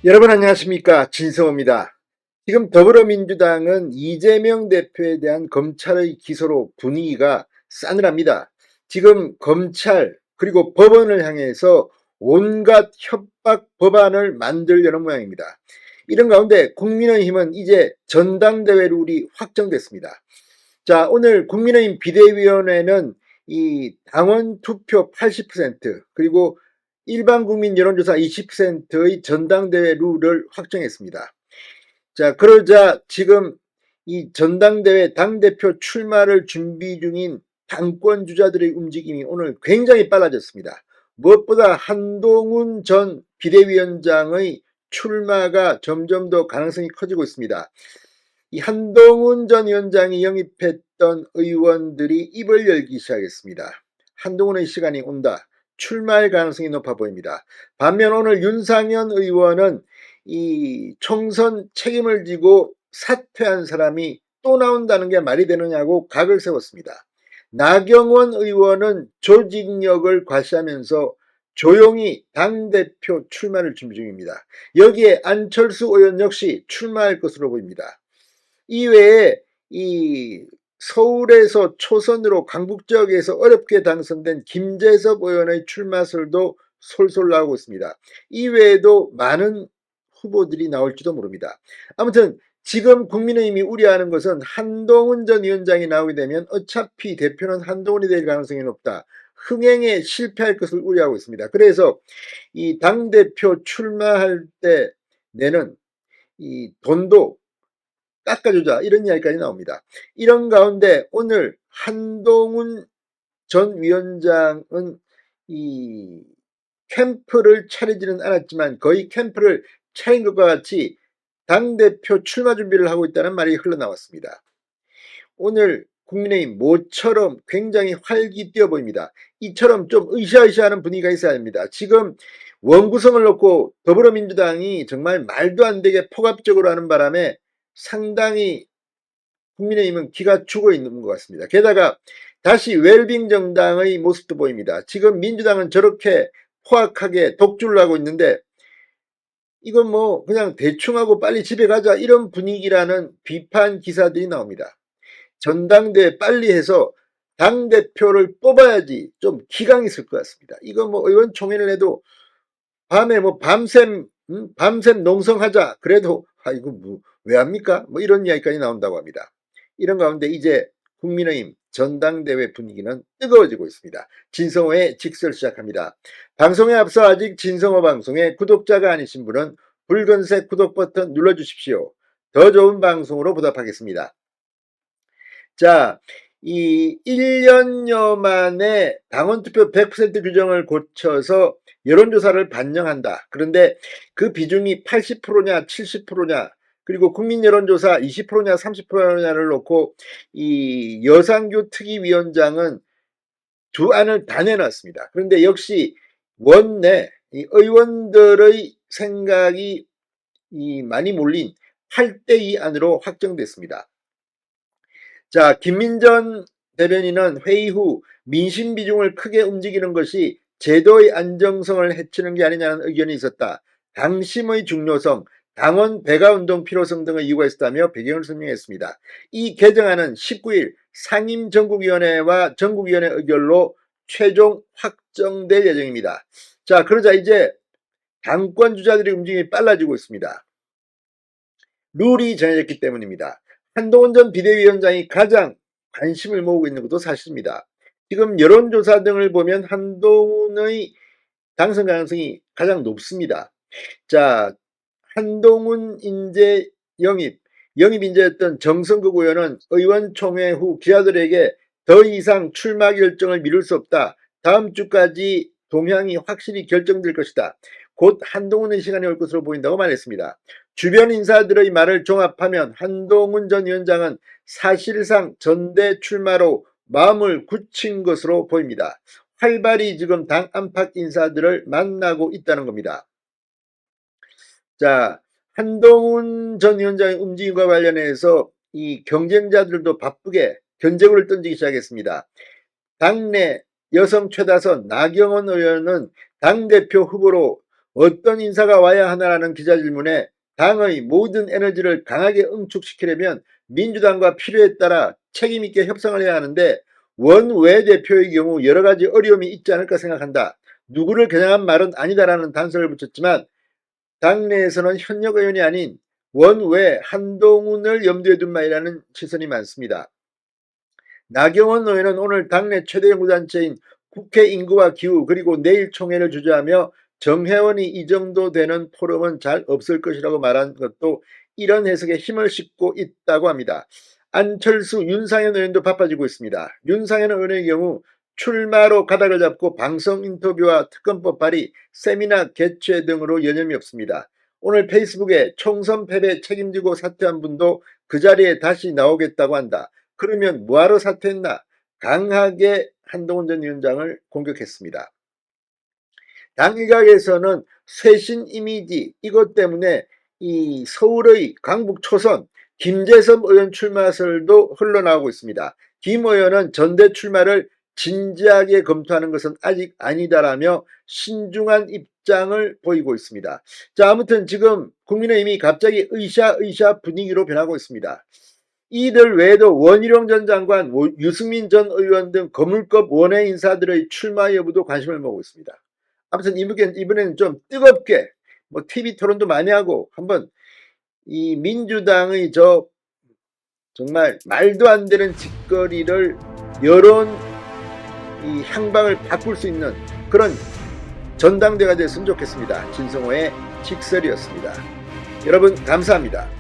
여러분 안녕하십니까, 진성호입니다. 지금 더불어민주당은 이재명 대표에 대한 검찰의 기소로 분위기가 싸늘합니다. 지금 검찰 그리고 법원을 향해서 온갖 협박 법안을 만들려는 모양입니다. 이런 가운데 국민의힘은 이제 전당대회 룰이 확정됐습니다. 자, 오늘 국민의힘 비대위원회는 이 당원 투표 80% 그리고 일반 국민 여론조사 20%의 전당대회 룰을 확정했습니다. 자, 그러자 지금 이 전당대회 당대표 출마를 준비 중인 당권 주자들의 움직임이 오늘 굉장히 빨라졌습니다. 무엇보다 한동훈 전 비대위원장의 출마가 점점 더 가능성이 커지고 있습니다. 이 한동훈 전 위원장이 영입했던 의원들이 입을 열기 시작했습니다. 한동훈의 시간이 온다. 출마할 가능성이 높아 보입니다. 반면 오늘 윤상현 의원은 이 총선 책임을 지고 사퇴한 사람이 또 나온다는 게 말이 되느냐고 각을 세웠습니다. 나경원 의원은 조직력을 과시하면서 조용히 당대표 출마를 준비 중입니다. 여기에 안철수 의원 역시 출마할 것으로 보입니다. 이외에 이 서울에서 초선으로 강북 지역에서 어렵게 당선된 김재섭 의원의 출마설도 솔솔 나오고 있습니다. 이외에도 많은 후보들이 나올지도 모릅니다. 아무튼 지금 국민의힘이 우려하는 것은 한동훈 전 위원장이 나오게 되면 어차피 대표는 한동훈이 될 가능성이 높다. 흥행에 실패할 것을 우려하고 있습니다. 그래서 이 당대표 출마할 때 내는 이 돈도 깎아주자, 이런 이야기까지 나옵니다. 이런 가운데 오늘 한동훈 전 위원장은 이 캠프를 차리지는 않았지만 거의 캠프를 차린 것과 같이 당대표 출마 준비를 하고 있다는 말이 흘러나왔습니다. 오늘 국민의힘 모처럼 굉장히 활기 뛰어 보입니다. 이처럼 좀 으쌰으쌰하는 분위기가 있어야 합니다. 지금 원구성을 놓고 더불어민주당이 정말 말도 안 되게 폭압적으로 하는 바람에 상당히 국민의힘은 기가 죽어 있는 것 같습니다. 게다가 다시 웰빙 정당의 모습도 보입니다. 지금 민주당은 저렇게 포악하게 독주를 하고 있는데 이건 뭐 그냥 대충 하고 빨리 집에 가자, 이런 분위기라는 비판 기사들이 나옵니다. 전당대회 빨리 해서 당대표를 뽑아야지 좀 기강이 있을 것 같습니다. 이거 뭐 의원총회를 해도 밤에 뭐 밤샘 농성하자 그래도 이거 뭐 왜 합니까? 뭐 이런 이야기까지 나온다고 합니다. 이런 가운데 이제 국민의힘 전당대회 분위기는 뜨거워지고 있습니다. 진성호의 직설 시작합니다. 방송에 앞서 아직 진성호 방송의 구독자가 아니신 분은 붉은색 구독 버튼 눌러주십시오. 더 좋은 방송으로 보답하겠습니다. 자, 이 1년여 만에 당원투표 100% 규정을 고쳐서 여론조사를 반영한다. 그런데 그 비중이 80%냐 70%냐 그리고 국민여론조사 20%냐 30%냐를 놓고 이 여상규 특위위원장은 두 안을 다 내놨습니다. 그런데 역시 원내 이 의원들의 생각이 많이 몰린 8대2 안으로 확정됐습니다. 자, 김민전 대변인은 회의 후 민심 비중을 크게 움직이는 것이 제도의 안정성을 해치는 게 아니냐는 의견이 있었다. 당심의 중요성, 당원 배가운동 필요성 등의 이유가 있었다며 배경을 설명했습니다. 이 개정안은 19일 상임전국위원회와 전국위원회 의결로 최종 확정될 예정입니다. 자, 그러자 이제 당권 주자들의 움직임이 빨라지고 있습니다. 룰이 정해졌기 때문입니다. 한동훈 전 비대위원장이 가장 관심을 모으고 있는 것도 사실입니다. 지금 여론조사 등을 보면 한동훈의 당선 가능성이 가장 높습니다. 자, 한동훈 인재 영입 인재였던 정성국 의원은 의원총회 후 기자들에게 더 이상 출마 결정을 미룰 수 없다. 다음 주까지 동향이 확실히 결정될 것이다. 곧 한동훈의 시간이 올 것으로 보인다고 말했습니다. 주변 인사들의 말을 종합하면 한동훈 전 위원장은 사실상 전대 출마로 마음을 굳힌 것으로 보입니다. 활발히 지금 당 안팎 인사들을 만나고 있다는 겁니다. 자, 한동훈 전 위원장의 움직임과 관련해서 이 경쟁자들도 바쁘게 견제구를 던지기 시작했습니다. 당내 여성 최다선 나경원 의원은 당대표 후보로 어떤 인사가 와야 하나라는 기자 질문에 당의 모든 에너지를 강하게 응축시키려면 민주당과 필요에 따라 책임있게 협상을 해야 하는데 원외 대표의 경우 여러 가지 어려움이 있지 않을까 생각한다. 누구를 겨냥한 말은 아니다라는 단서를 붙였지만 당내에서는 현역 의원이 아닌 원외 한동훈을 염두에 둔 말이라는 시선이 많습니다. 나경원 의원은 오늘 당내 최대 연구단체인 국회 인구와 기후 그리고 내일 총회를 주재하며 정회원이 이 정도 되는 포럼은 잘 없을 것이라고 말한 것도 이런 해석에 힘을 싣고 있다고 합니다. 안철수, 윤상현 의원도 바빠지고 있습니다. 윤상현 의원의 경우 출마로 가닥을 잡고 방송 인터뷰와 특검법 발의, 세미나 개최 등으로 여념이 없습니다. 오늘 페이스북에 총선 패배 책임지고 사퇴한 분도 그 자리에 다시 나오겠다고 한다. 그러면 뭐하러 사퇴했나? 강하게 한동훈 전 위원장을 공격했습니다. 당 일각에서는 쇄신 이미지 이것 때문에 이 서울의 강북 초선 김재섭 의원 출마설도 흘러나오고 있습니다. 김 의원은 전대 출마를 진지하게 검토하는 것은 아직 아니다라며 신중한 입장을 보이고 있습니다. 자, 아무튼 지금 국민의힘이 갑자기 의샤 분위기로 변하고 있습니다. 이들 외에도 원희룡 전 장관, 유승민 전 의원 등 거물급 원외 인사들의 출마 여부도 관심을 모으고 있습니다. 아무튼 이번에는 좀 뜨겁게 뭐 TV 토론도 많이 하고 한번 이 민주당의 정말 말도 안 되는 짓거리를 여론 이 향방을 바꿀 수 있는 그런 전당대가 됐으면 좋겠습니다. 진성호의 직설이었습니다. 여러분 감사합니다.